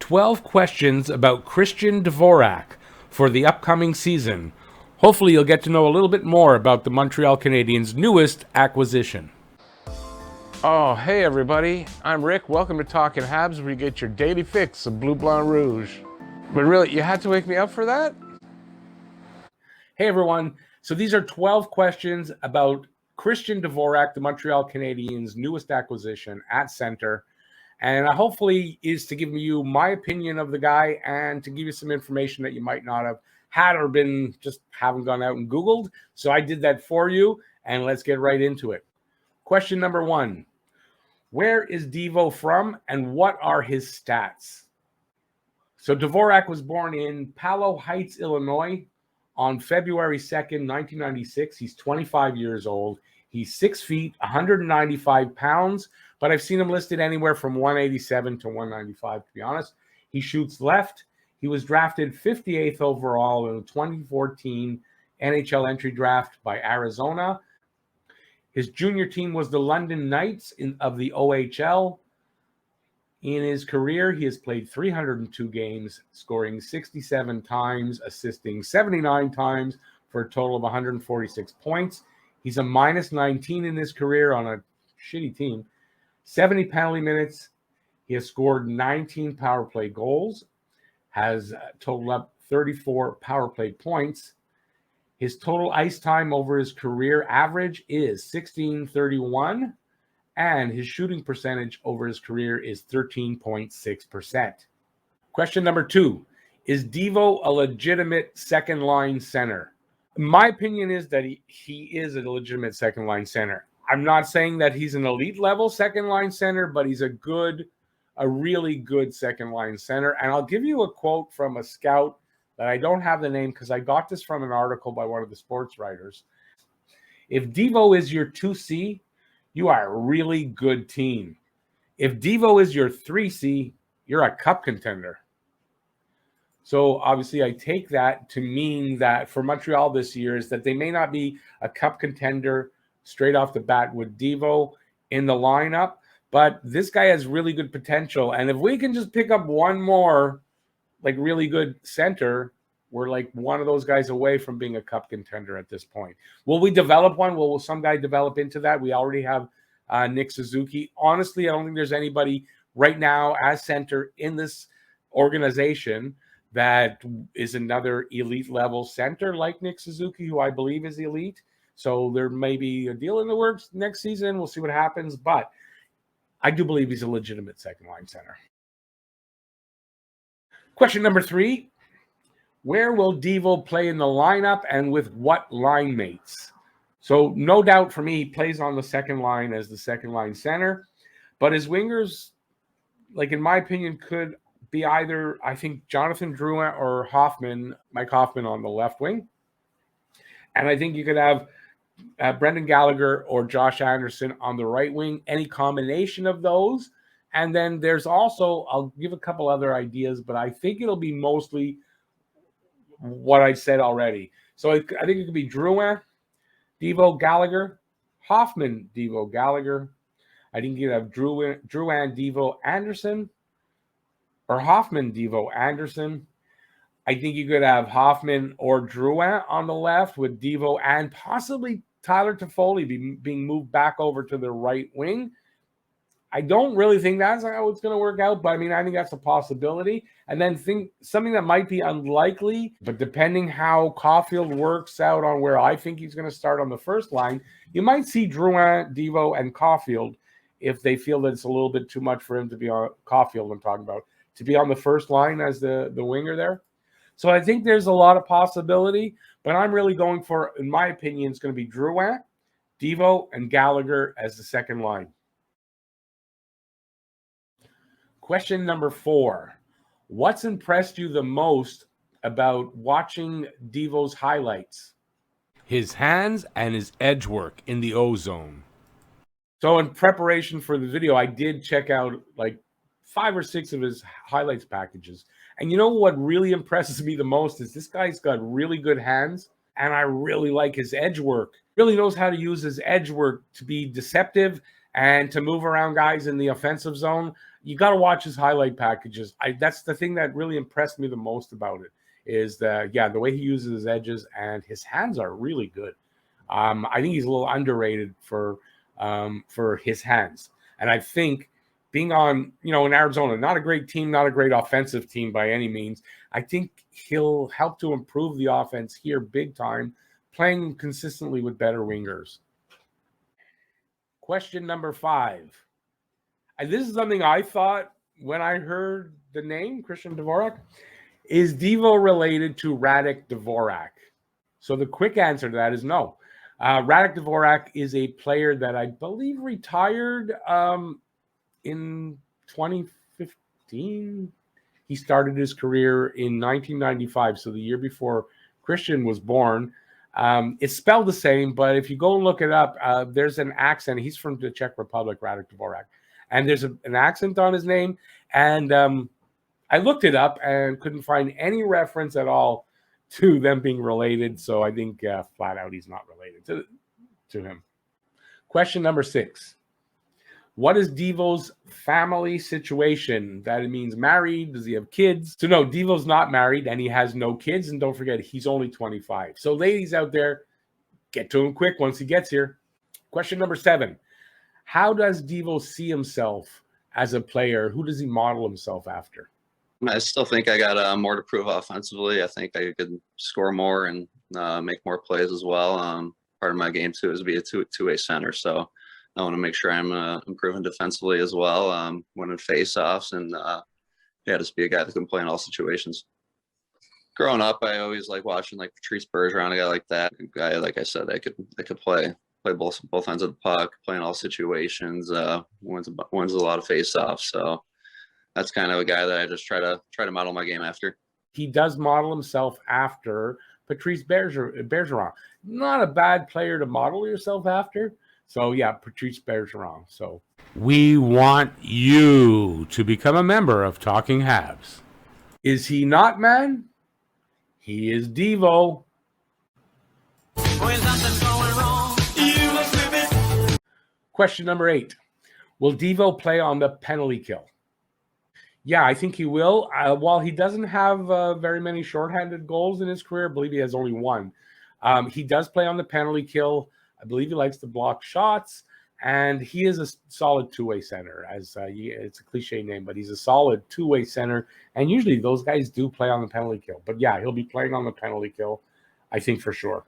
12 questions about Christian Dvorak for the upcoming season. Hopefully you'll get to know a little bit more about the Montreal Canadiens' newest acquisition. Oh, hey everybody, I'm Rick. Welcome to Talkin' Habs, where you get your daily fix of Bleu Blanc Rouge. But really, you had to wake me up for that? Hey everyone, so these are 12 questions about Christian Dvorak, the Montreal Canadiens' newest acquisition at center. And hopefully is to give you my opinion of the guy and to give you some information that you might not have had or been just haven't gone out and Googled. So I did that for you, and let's get right into it. Question number 1. Where is Devo from and what are his stats? So Dvorak was born in Palo Heights, Illinois on February 2nd, 1996. He's 25 years old. He's 6 feet, 195 pounds, but I've seen him listed anywhere from 187 to 195, to be honest. He shoots left. He was drafted 58th overall in the 2014 NHL entry draft by Arizona. His junior team was the London Knights of the OHL. In his career, he has played 302 games, scoring 67 times, assisting 79 times for a total of 146 points. He's a minus 19 in his career on a shitty team. 70 penalty minutes. He has scored 19 power play goals, has totaled up 34 power play points. His total ice time over his career average is 1631, and his shooting percentage over his career is 13.6%. Question number 2. Is Devo a legitimate second-line center? My opinion is that he is a legitimate second-line center. I'm not saying that he's an elite-level second-line center, but he's a really good second-line center. And I'll give you a quote from a scout that I don't have the name because I got this from an article by one of the sports writers. If Devo is your 2C, you are a really good team. If Devo is your 3C, you're a cup contender. So obviously I take that to mean that for Montreal this year is that they may not be a cup contender straight off the bat with Devo in the lineup, but this guy has really good potential. And if we can just pick up one more like really good center, we're like one of those guys away from being a cup contender at this point. Will we develop one? Will some guy develop into that? We already have Nick Suzuki. Honestly, I don't think there's anybody right now as center in this organization that is another elite level center like Nick Suzuki, who I believe is elite. So there may be a deal in the works next season. We'll see what happens. But I do believe he's a legitimate second line center. Question number 3. Where will Devo play in the lineup and with what line mates? So no doubt for me, he plays on the second line as the second line center. But his wingers, like in my opinion, could be either, I think, Jonathan Drouin or Mike Hoffman on the left wing. And I think you could have Brendan Gallagher or Josh Anderson on the right wing, any combination of those. And then there's also, I'll give a couple other ideas, but I think it'll be mostly what I said already. So I think it could be Drouin, Devo, Gallagher, Hoffman, Devo, Gallagher. I think you could have Drouin, Devo, Anderson, or Hoffman, Devo, Anderson. I think you could have Hoffman or Drouin on the left with Devo and possibly Tyler Toffoli being moved back over to the right wing. I don't really think that's how it's going to work out, but I mean, I think that's a possibility. And then think something that might be unlikely, but depending how Caulfield works out on where I think he's going to start on the first line, you might see Drouin, Devo, and Caulfield if they feel that it's a little bit too much for him to be on Caulfield. I'm talking about to be on the first line as the winger there. So I think there's a lot of possibility, but I'm really going for, in my opinion, it's going to be Drouin, Devo, and Gallagher as the second line. Question number 4. What's impressed you the most about watching Devo's highlights? His hands and his edge work in the O-zone. So in preparation for the video, I did check out like 5 or 6 of his highlights packages. And you know what really impresses me the most is this guy's got really good hands, and I really like his edge work. Really knows how to use his edge work to be deceptive And to move around guys in the offensive zone, you got to watch his highlight packages. That's the thing that really impressed me the most about it is the way he uses his edges, and his hands are really good. I think he's a little underrated for his hands. And I think being on, in Arizona, not a great team, not a great offensive team by any means, I think he'll help to improve the offense here big time, playing consistently with better wingers. Question number 5. And this is something I thought when I heard the name, Christian Dvorak. Is Devo related to Radek Dvorak? So the quick answer to that is no. Radek Dvorak is a player that I believe retired in 2015. He started his career in 1995, so the year before Christian was born. It's spelled the same, but if you go and look it up, there's an accent. He's from the Czech Republic, Radek Dvorak. And there's an accent on his name. And I looked it up and couldn't find any reference at all to them being related. So I think flat out he's not related to him. Question number 6. What is Devo's family situation? That it means married? Does he have kids? So no, Devo's not married and he has no kids. And don't forget, he's only 25. So ladies out there, get to him quick once he gets here. Question number 7. How does Devo see himself as a player? Who does he model himself after? I still think I got more to prove offensively. I think I could score more and make more plays as well. Part of my game too is be a two-way center. So I want to make sure I'm improving defensively as well, winning face-offs, and just be a guy that can play in all situations. Growing up, I always like watching like Patrice Bergeron, a guy like that. A guy, like I said, I could play both ends of the puck, play in all situations, wins a lot of face-offs. So that's kind of a guy that I just try to model my game after. He does model himself after Patrice Bergeron. Not a bad player to model yourself after. So, yeah, Patrice Bergeron. So we want you to become a member of Talking Habs. Is he not, man? He is Devo. Question number 8. Will Devo play on the penalty kill? Yeah, I think he will. While he doesn't have very many shorthanded goals in his career, I believe he has only one. He does play on the penalty kill. I believe he likes to block shots, and he is a solid two-way center. It's a cliche name, but he's a solid two-way center, and usually those guys do play on the penalty kill. But yeah, he'll be playing on the penalty kill, I think for sure.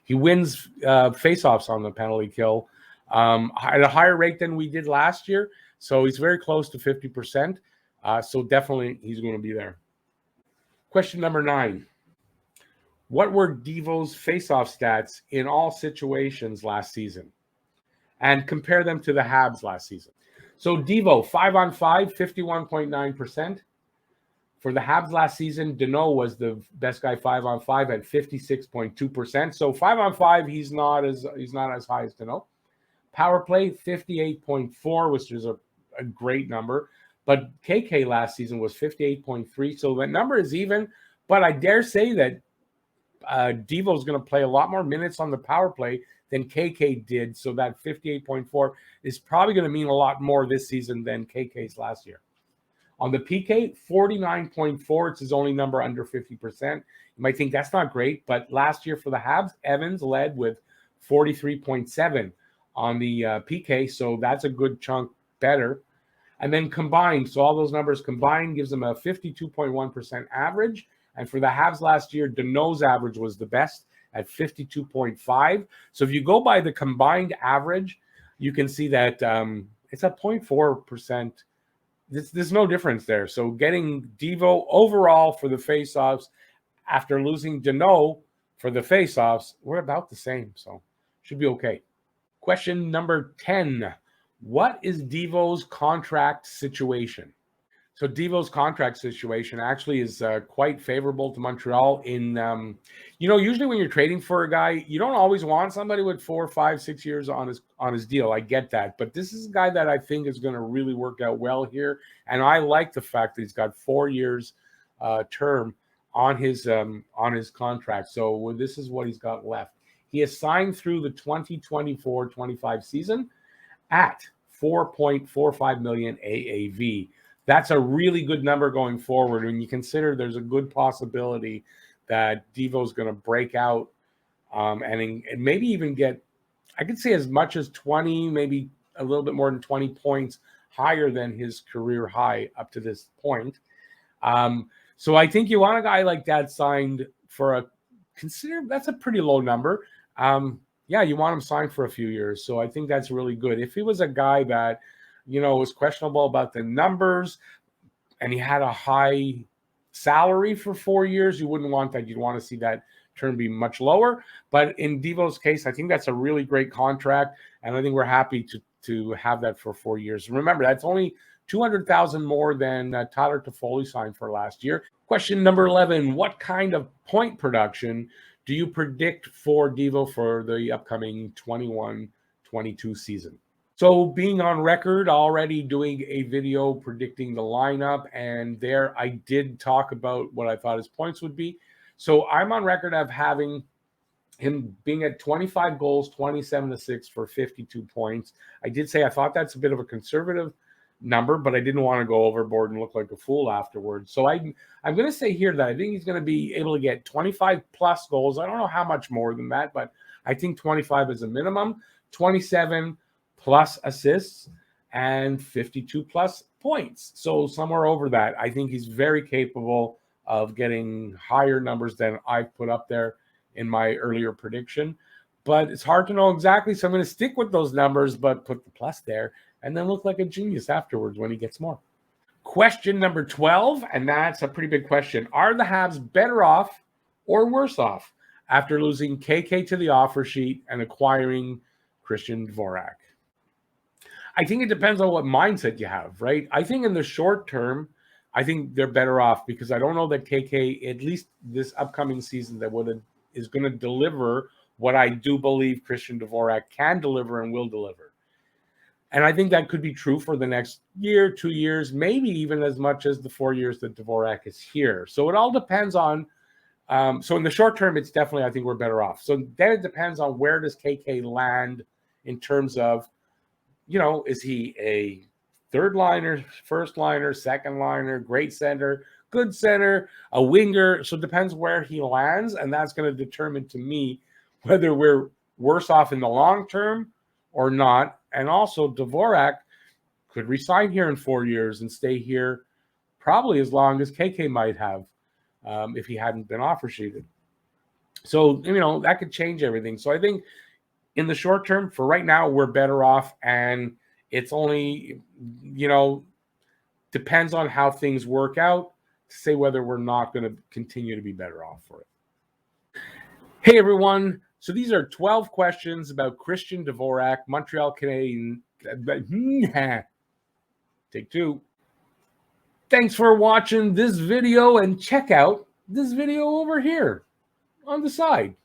He wins faceoffs on the penalty kill at a higher rate than we did last year, so he's very close to 50%. So definitely he's going to be there. Question number 9. What were Devo's faceoff stats in all situations last season? And compare them to the Habs last season. So Devo, 5-on-5, 51.9%. For the Habs last season, Danault was the best guy 5-on-5 at 56.2%. So 5-on-5, he's not as high as Danault. Power play, 58.4, which is a great number. But KK last season was 58.3, so that number is even. But I dare say that Devo is going to play a lot more minutes on the power play than KK did, so that 58.4 is probably going to mean a lot more this season than KK's last year. On the PK, 49.4, it's his only number under 50%. You might think that's not great, but last year for the Habs, Evans led with 43.7 on the PK, so that's a good chunk better. And then combined, so all those numbers combined gives them a 52.1% average. And for the Habs last year, Danault's average was the best at 52.5. So if you go by the combined average, you can see that it's a 0.4%. There's no difference there. So getting Devo overall for the faceoffs after losing Danault for the faceoffs, we're about the same. So should be okay. Question number 10. What is Devo's contract situation? So Devo's contract situation actually is quite favorable to Montreal. Usually when you're trading for a guy, you don't always want somebody with 4, 5, 6 years on his deal. I get that, but this is a guy that I think is going to really work out well here, and I like the fact that he's got 4 years term on his contract. So this is what he's got left. He has signed through the 2024-25 season at $4.45 million AAV. That's a really good number going forward when you consider there's a good possibility that Devo's going to break out and maybe even get, I could say as much as 20, maybe a little bit more than 20 points higher than his career high up to this point. So I think you want a guy like that signed for that's a pretty low number. You want him signed for a few years. So I think that's really good. If he was a guy that, was questionable about the numbers and he had a high salary for 4 years, you wouldn't want that. You'd want to see that term be much lower. But in Devo's case, I think that's a really great contract. And I think we're happy to have that for 4 years. Remember, that's only $200,000 more than Tyler Toffoli signed for last year. Question number 11, what kind of point production do you predict for Devo for the upcoming 21-22 season? So being on record, already doing a video predicting the lineup, and there I did talk about what I thought his points would be. So I'm on record of having him being at 25 goals, 27 assists for 52 points. I did say I thought that's a bit of a conservative number, but I didn't want to go overboard and look like a fool afterwards. So I'm going to say here that I think he's going to be able to get 25 plus goals. I don't know how much more than that, but I think 25 is a minimum, 27 plus assists, and 52 plus points. So somewhere over that, I think he's very capable of getting higher numbers than I've put up there in my earlier prediction. But it's hard to know exactly, so I'm going to stick with those numbers, but put the plus there and then look like a genius afterwards when he gets more. Question number 12, and that's a pretty big question. Are the Habs better off or worse off after losing KK to the offer sheet and acquiring Christian Dvorak? I think it depends on what mindset you have, right? I think in the short term, I think they're better off because I don't know that KK, at least this upcoming season, is going to deliver what I do believe Christian Dvorak can deliver and will deliver. And I think that could be true for the next year, 2 years, maybe even as much as the 4 years that Dvorak is here. So it all depends on, so in the short term, it's definitely, I think we're better off. So then it depends on where does KK land in terms of, is he a third liner, first liner, second liner, great center, good center, a winger. So it depends where he lands. And that's going to determine to me whether we're worse off in the long term or not. And also Dvorak could resign here in 4 years and stay here probably as long as KK might have if he hadn't been offer sheeted. So, that could change everything. So I think in the short term, for right now, we're better off. And it's only, depends on how things work out to say whether we're not going to continue to be better off for it. Hey, everyone. So these are 12 questions about Christian Dvorak, Montreal Canadiens. Take two. Thanks for watching this video, and check out this video over here on the side.